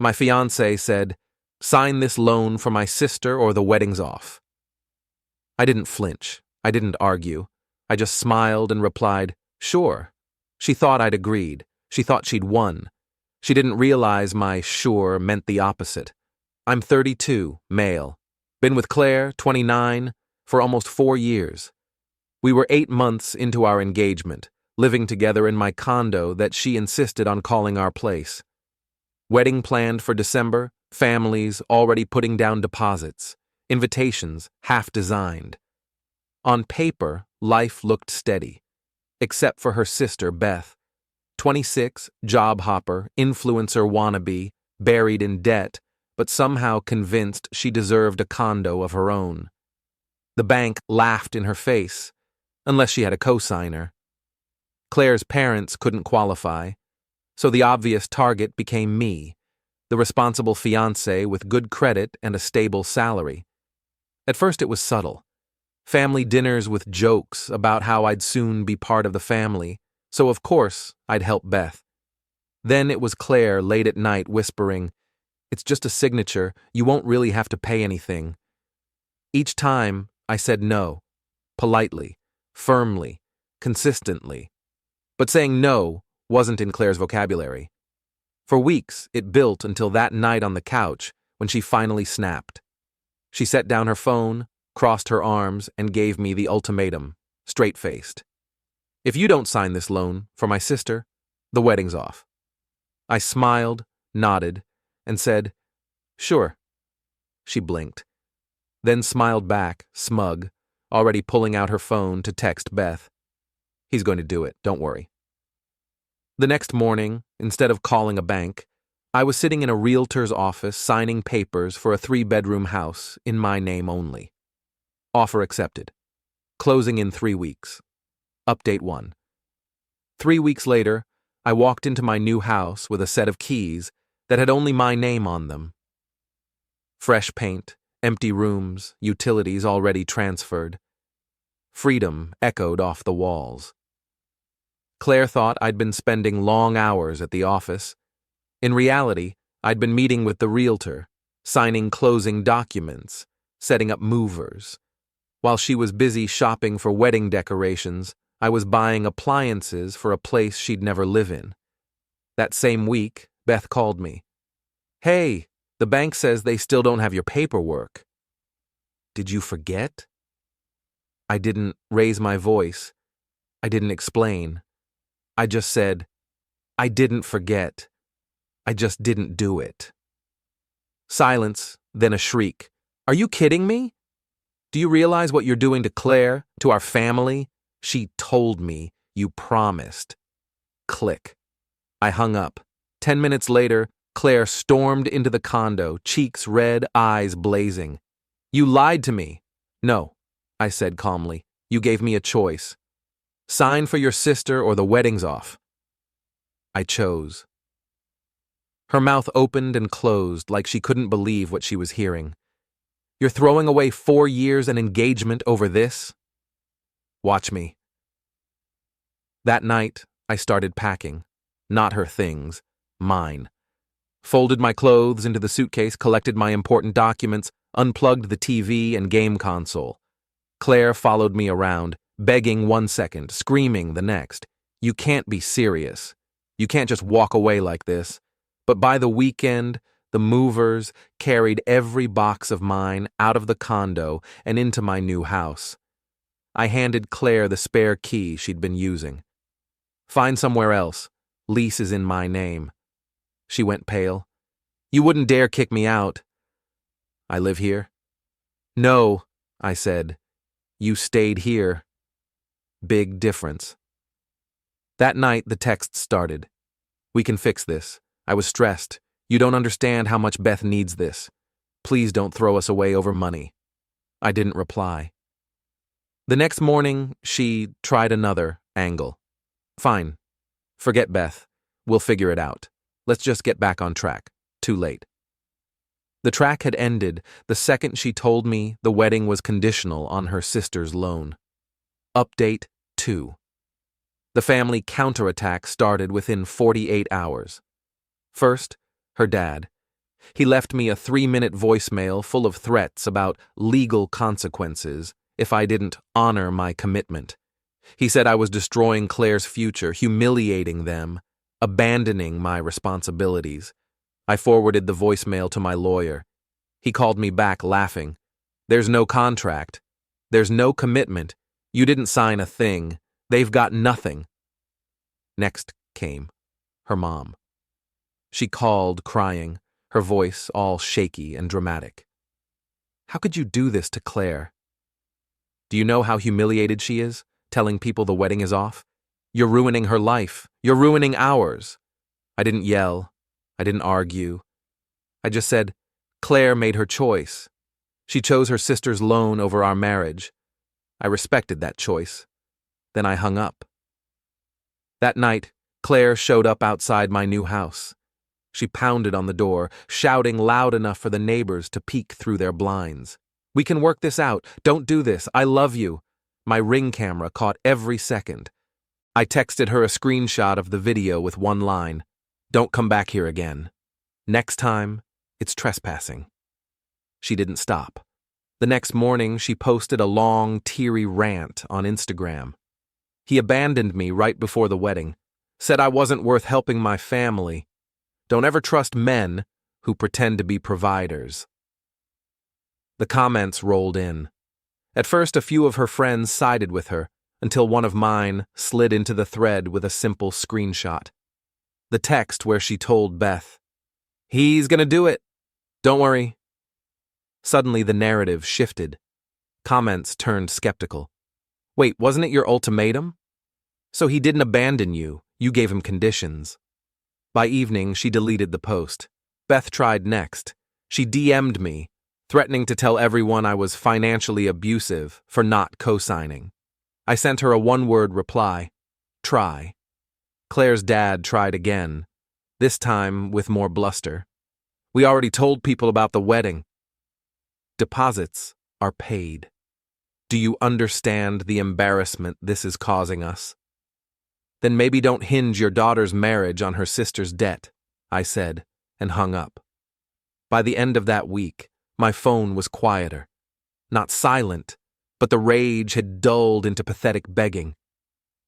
My fiancé said, "Sign this loan for my sister or the wedding's off." I didn't flinch. I didn't argue. I just smiled and replied, "Sure." She thought I'd agreed. She thought she'd won. She didn't realize my sure meant the opposite. I'm 32, male. Been with Claire, 29, for almost 4 years. We were 8 months into our engagement, living together in my condo that she insisted on calling our place. Wedding planned for December, families already putting down deposits, invitations half designed. On paper, life looked steady, except for her sister, Beth. 26, job hopper, influencer wannabe, buried in debt, but somehow convinced she deserved a condo of her own. The bank laughed in her face, unless she had a co-signer. Claire's parents couldn't qualify, so the obvious target became me, the responsible fiancé with good credit and a stable salary. At first it was subtle. Family dinners with jokes about how I'd soon be part of the family, so of course I'd help Beth. Then it was Claire late at night whispering, "It's just a signature, you won't really have to pay anything." Each time I said no, politely, firmly, consistently. But saying no wasn't in Claire's vocabulary. For weeks it built until that night on the couch when she finally snapped. She set down her phone, crossed her arms, and gave me the ultimatum, straight-faced. "If you don't sign this loan for my sister, the wedding's off." I smiled, nodded, and said, "Sure." She blinked, then smiled back, smug, already pulling out her phone to text Beth. "He's going to do it, don't worry." The next morning, instead of calling a bank, I was sitting in a realtor's office signing papers for a 3-bedroom house in my name only. Offer accepted. Closing in 3 weeks. Update 1. 3 weeks later, I walked into my new house with a set of keys that had only my name on them. Fresh paint, empty rooms, utilities already transferred. Freedom echoed off the walls. Claire thought I'd been spending long hours at the office. In reality, I'd been meeting with the realtor, signing closing documents, setting up movers. While she was busy shopping for wedding decorations, I was buying appliances for a place she'd never live in. That same week, Beth called me. "Hey, the bank says they still don't have your paperwork." "Did you forget?" I didn't raise my voice. I didn't explain. I just said, "I didn't forget. I just didn't do it." Silence, then a shriek. "Are you kidding me? Do you realize what you're doing to Claire, to our family? She told me. You promised." Click. I hung up. 10 minutes later, Claire stormed into the condo, cheeks red, eyes blazing. "You lied to me." "No," I said calmly. "You gave me a choice. Sign for your sister or the wedding's off." I chose. Her mouth opened and closed like she couldn't believe what she was hearing. "You're throwing away 4 years and engagement over this?" "Watch me." That night, I started packing. Not her things. Mine. Folded my clothes into the suitcase, collected my important documents, unplugged the TV and game console. Claire followed me around, begging 1 second, screaming the next. "You can't be serious. You can't just walk away like this." But by the weekend, the movers carried every box of mine out of the condo and into my new house. I handed Claire the spare key she'd been using. "Find somewhere else. Lease is in my name." She went pale. "You wouldn't dare kick me out." "I live here." "No," I said. "You stayed here." Big difference. That night, the text started. "We can fix this. I was stressed. You don't understand how much Beth needs this. Please don't throw us away over money." I didn't reply. The next morning, she tried another angle. "Fine. Forget Beth. We'll figure it out. Let's just get back on track. Too late." The track had ended the second she told me the wedding was conditional on her sister's loan. Update 2. The family counterattack started within 48 hours. First, her dad. He left me a 3-minute voicemail full of threats about legal consequences if I didn't honor my commitment. He said I was destroying Claire's future, humiliating them, abandoning my responsibilities. I forwarded the voicemail to my lawyer. He called me back laughing. There's no contract. There's no commitment. You didn't sign a thing. They've got nothing. Next came her mom. She called, crying, her voice all shaky and dramatic. How could you do this to Claire? Do you know how humiliated she is, telling people the wedding is off? You're ruining her life. You're ruining ours. I didn't yell. I didn't argue. I just said, Claire made her choice. She chose her sister's loan over our marriage. I respected that choice. Then I hung up. That night, Claire showed up outside my new house. She pounded on the door, shouting loud enough for the neighbors to peek through their blinds. We can work this out. Don't do this. I love you. My Ring camera caught every second. I texted her a screenshot of the video with one line. Don't come back here again. Next time, it's trespassing. She didn't stop. The next morning, she posted a long, teary rant on Instagram. He abandoned me right before the wedding, said I wasn't worth helping my family. Don't ever trust men who pretend to be providers. The comments rolled in. At first, a few of her friends sided with her, until one of mine slid into the thread with a simple screenshot. The text where she told Beth, "He's gonna do it. Don't worry." Suddenly the narrative shifted. Comments turned skeptical. Wait, wasn't it your ultimatum? So he didn't abandon you. You gave him conditions. By evening, she deleted the post. Beth tried next. She DM'd me, threatening to tell everyone I was financially abusive for not co-signing. I sent her a one-word reply, try. Claire's dad tried again, this time with more bluster. We already told people about the wedding. Deposits are paid. Do you understand the embarrassment this is causing us? Then maybe don't hinge your daughter's marriage on her sister's debt, I said, and hung up. By the end of that week, my phone was quieter. Not silent, but the rage had dulled into pathetic begging.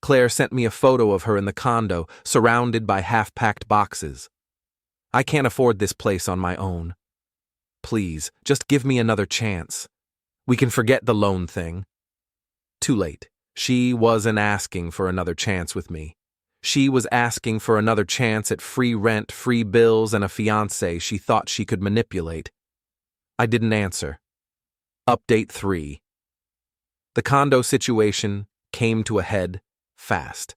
Claire sent me a photo of her in the condo, surrounded by half-packed boxes. I can't afford this place on my own. Please, just give me another chance. We can forget the loan thing. Too late. She wasn't asking for another chance with me. She was asking for another chance at free rent, free bills, and a fiancé she thought she could manipulate. I didn't answer. Update 3. The condo situation came to a head fast.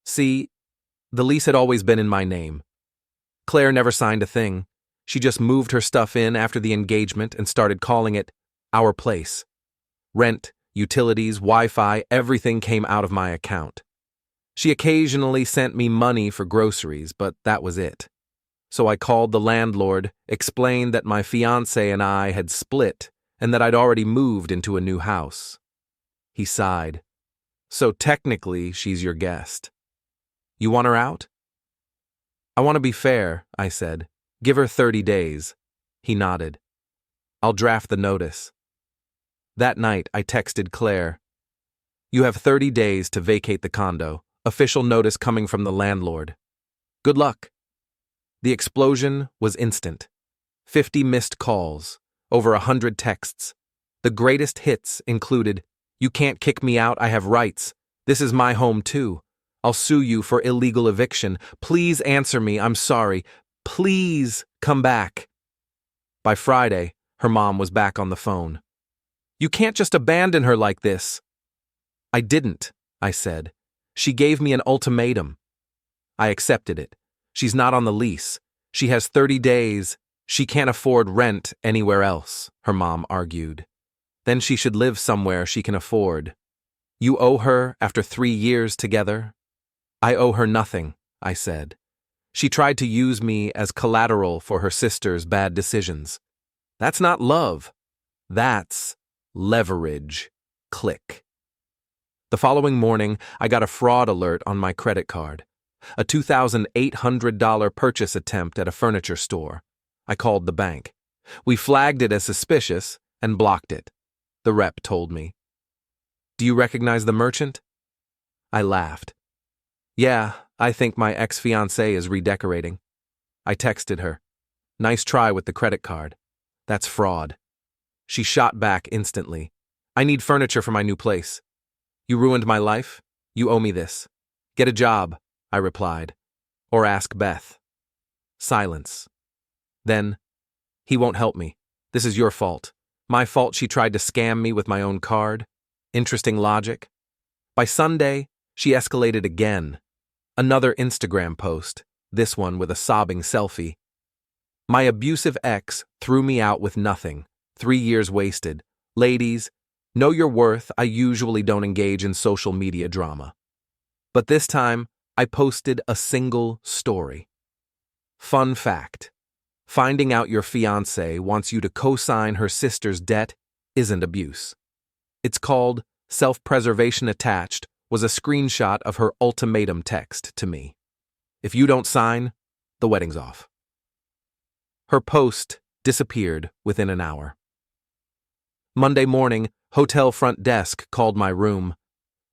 See, the lease had always been in my name. Claire never signed a thing. She just moved her stuff in after the engagement and started calling it our place. Rent, utilities, Wi-Fi, everything came out of my account. She occasionally sent me money for groceries, but that was it. So I called the landlord, explained that my fiancé and I had split and that I'd already moved into a new house. He sighed. So technically, she's your guest. You want her out? I want to be fair, I said. Give her 30 days. He nodded. I'll draft the notice. That night, I texted Claire. You have 30 days to vacate the condo. Official notice coming from the landlord. Good luck. The explosion was instant. 50 missed calls, over 100 texts. The greatest hits included, "You can't kick me out, I have rights. This is my home too. I'll sue you for illegal eviction. Please answer me, I'm sorry. Please come back." By Friday, her mom was back on the phone. You can't just abandon her like this. I didn't, I said. She gave me an ultimatum. I accepted it. She's not on the lease. She has 30 days. She can't afford rent anywhere else, her mom argued. Then she should live somewhere she can afford. You owe her after 3 years together? I owe her nothing, I said. She tried to use me as collateral for her sister's bad decisions. That's not love. That's leverage. Click. The following morning, I got a fraud alert on my credit card. A $2,800 purchase attempt at a furniture store. I called the bank. We flagged it as suspicious and blocked it, the rep told me. Do you recognize the merchant? I laughed. Yeah, I think my ex-fiancée is redecorating. I texted her. Nice try with the credit card. That's fraud. She shot back instantly. I need furniture for my new place. You ruined my life? You owe me this. Get a job, I replied. Or ask Beth. Silence. Then, he won't help me. This is your fault. My fault she tried to scam me with my own card. Interesting logic. By Sunday, she escalated again. Another Instagram post, this one with a sobbing selfie. My abusive ex threw me out with nothing. 3 years wasted. Ladies, know your worth. I usually don't engage in social media drama. But this time, I posted a single story. Fun fact. Finding out your fiancé wants you to co-sign her sister's debt isn't abuse. It's called self-preservation. Attached was a screenshot of her ultimatum text to me. If you don't sign, the wedding's off. Her post disappeared within an hour. Monday morning, hotel front desk called my room.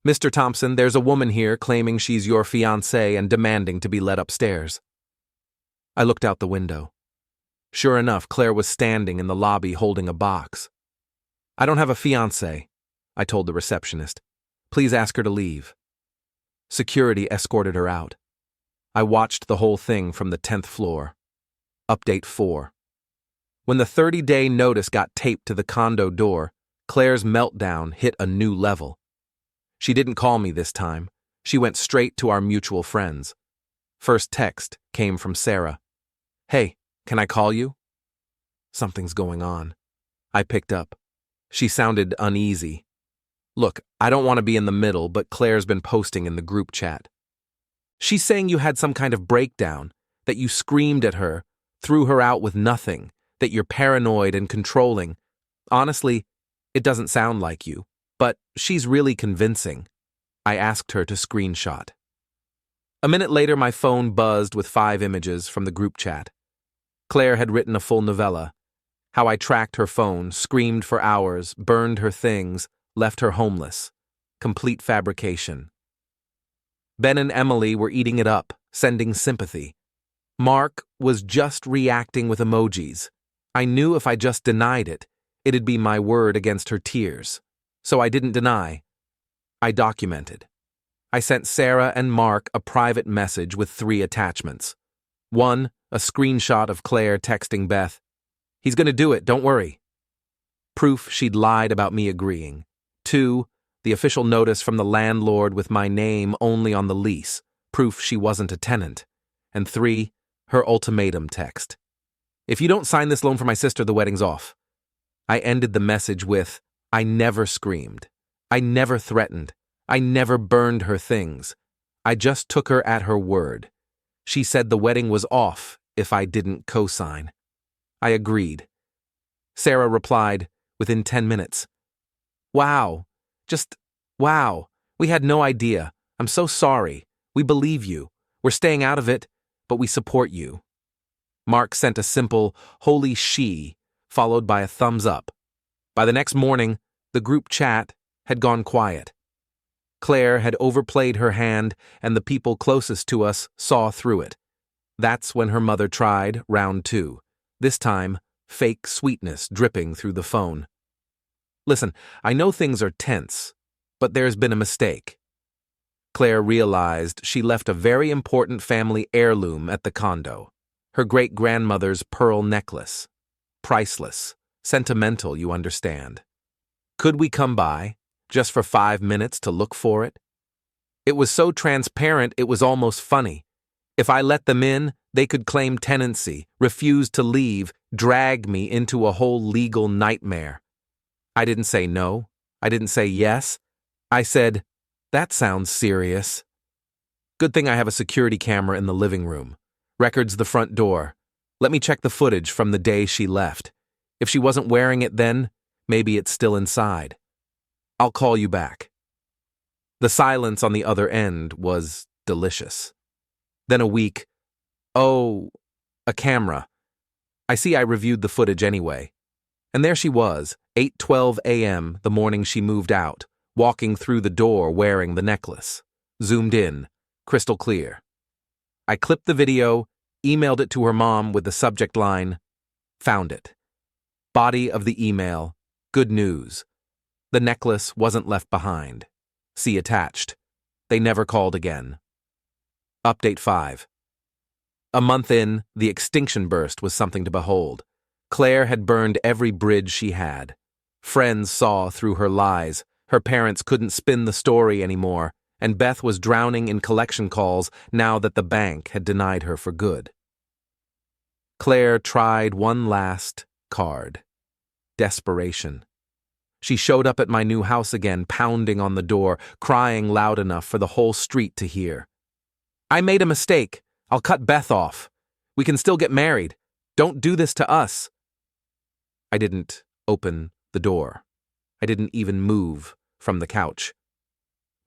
Mr. Thompson, there's a woman here claiming she's your fiancé and demanding to be let upstairs. I looked out the window. Sure enough, Claire was standing in the lobby holding a box. I don't have a fiancé, I told the receptionist. Please ask her to leave. Security escorted her out. I watched the whole thing from the 10th floor. Update 4. When the 30-day notice got taped to the condo door, Claire's meltdown hit a new level. She didn't call me this time. She went straight to our mutual friends. First text came from Sarah. Hey, can I call you? Something's going on. I picked up. She sounded uneasy. Look, I don't want to be in the middle, but Claire's been posting in the group chat. She's saying you had some kind of breakdown, that you screamed at her, threw her out with nothing, that you're paranoid and controlling. Honestly, it doesn't sound like you, but she's really convincing. I asked her to screenshot. A minute later, my phone buzzed with 5 images from the group chat. Claire had written a full novella. How I tracked her phone, screamed for hours, burned her things, left her homeless. Complete fabrication. Ben and Emily were eating it up, sending sympathy. Mark was just reacting with emojis. I knew if I just denied it, it'd be my word against her tears. So I didn't deny. I documented. I sent Sarah and Mark a private message with 3 attachments. 1, a screenshot of Claire texting Beth. He's going to do it, don't worry. Proof she'd lied about me agreeing. 2, the official notice from the landlord with my name only on the lease. Proof she wasn't a tenant. And 3, her ultimatum text. If you don't sign this loan for my sister, the wedding's off. I ended the message with, I never screamed. I never threatened. I never burned her things. I just took her at her word. She said the wedding was off if I didn't co-sign. I agreed. Sarah replied within 10 minutes. Wow. Just wow. We had no idea. I'm so sorry. We believe you. We're staying out of it, but we support you. Mark sent a simple, holy she, followed by a thumbs up. By the next morning, the group chat had gone quiet. Claire had overplayed her hand, and the people closest to us saw through it. That's when her mother tried round 2. This time, fake sweetness dripping through the phone. Listen, I know things are tense, but there's been a mistake. Claire realized she left a very important family heirloom at the condo. Her great-grandmother's pearl necklace. Priceless. Sentimental, you understand. Could we come by, just for 5 minutes to look for it? It was so transparent it was almost funny. If I let them in, they could claim tenancy, refuse to leave, drag me into a whole legal nightmare. I didn't say no. I didn't say yes. I said, that sounds serious. Good thing I have a security camera in the living room. Records the front door. Let me check the footage from the day she left. If she wasn't wearing it then, maybe it's still inside. I'll call you back. The silence on the other end was delicious. Then a weak, oh, a camera. I reviewed the footage anyway. And there she was, 8:12 a.m. the morning she moved out, walking through the door wearing the necklace. Zoomed in, crystal clear. I clipped the video, emailed it to her mom with the subject line, "Found it." Body of the email, "Good news. The necklace wasn't left behind. See attached. They never called again." Update 5. A month in, the extinction burst was something to behold. Claire had burned every bridge she had. Friends saw through her lies. Her parents couldn't spin the story anymore, and Beth was drowning in collection calls now that the bank had denied her for good. Claire tried one last card. Desperation. She showed up at my new house again, pounding on the door, crying loud enough for the whole street to hear. "I made a mistake. I'll cut Beth off. We can still get married. Don't do this to us." I didn't open the door. I didn't even move from the couch.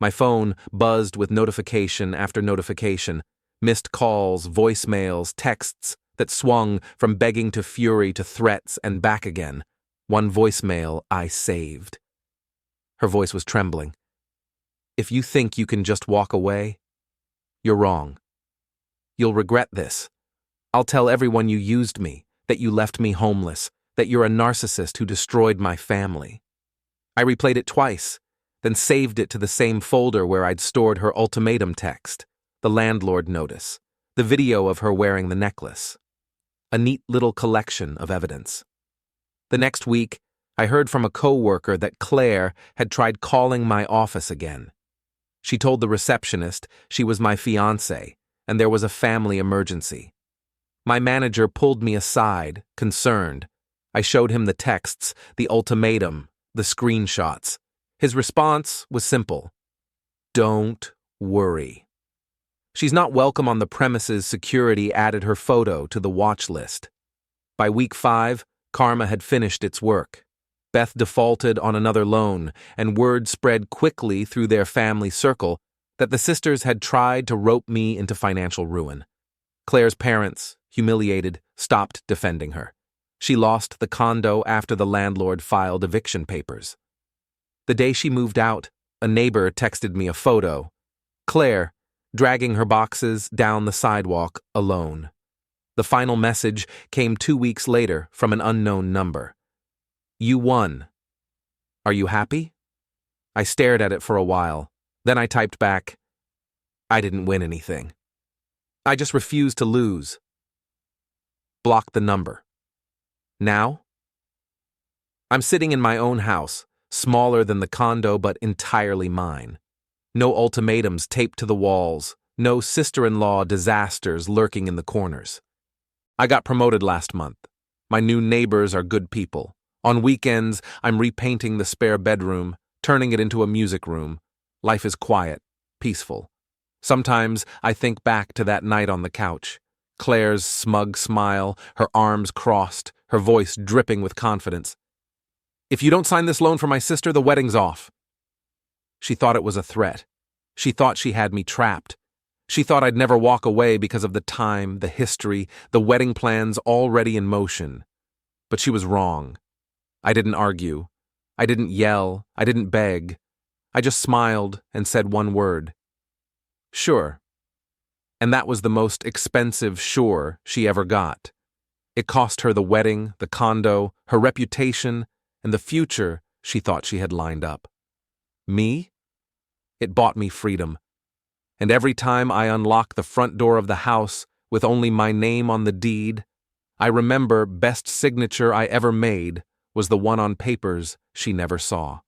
My phone buzzed with notification after notification, missed calls, voicemails, texts that swung from begging to fury to threats and back again. One voicemail I saved. Her voice was trembling. "If you think you can just walk away, you're wrong. You'll regret this. I'll tell everyone you used me, that you left me homeless, that you're a narcissist who destroyed my family." I replayed it twice, then saved it to the same folder where I'd stored her ultimatum text, the landlord notice, the video of her wearing the necklace. A neat little collection of evidence. The next week, I heard from a co-worker that Claire had tried calling my office again. She told the receptionist she was my fiancée, and there was a family emergency. My manager pulled me aside, concerned. I showed him the texts, the ultimatum, the screenshots. His response was simple. "Don't worry. She's not welcome on the premises. Security added her photo to the watch list." By week 5, karma had finished its work. Beth defaulted on another loan, and word spread quickly through their family circle that the sisters had tried to rope me into financial ruin. Claire's parents, humiliated, stopped defending her. She lost the condo after the landlord filed eviction papers. The day she moved out, a neighbor texted me a photo. Claire, dragging her boxes down the sidewalk alone. The final message came 2 weeks later from an unknown number. "You won. Are you happy?" I stared at it for a while. Then I typed back, "I didn't win anything. I just refused to lose." Blocked the number. Now? I'm sitting in my own house, smaller than the condo but entirely mine. No ultimatums taped to the walls, no sister-in-law disasters lurking in the corners. I got promoted last month. My new neighbors are good people. On weekends, I'm repainting the spare bedroom, turning it into a music room. Life is quiet, peaceful. Sometimes I think back to that night on the couch. Claire's smug smile, her arms crossed, her voice dripping with confidence. "If you don't sign this loan for my sister, the wedding's off." She thought it was a threat. She thought she had me trapped. She thought I'd never walk away because of the time, the history, the wedding plans already in motion. But she was wrong. I didn't argue. I didn't yell. I didn't beg. I just smiled and said one word. "Sure." And that was the most expensive sure she ever got. It cost her the wedding, the condo, her reputation, and the future she thought she had lined up. Me? It bought me freedom. And every time I unlock the front door of the house with only my name on the deed, I remember best signature I ever made was the one on papers she never saw.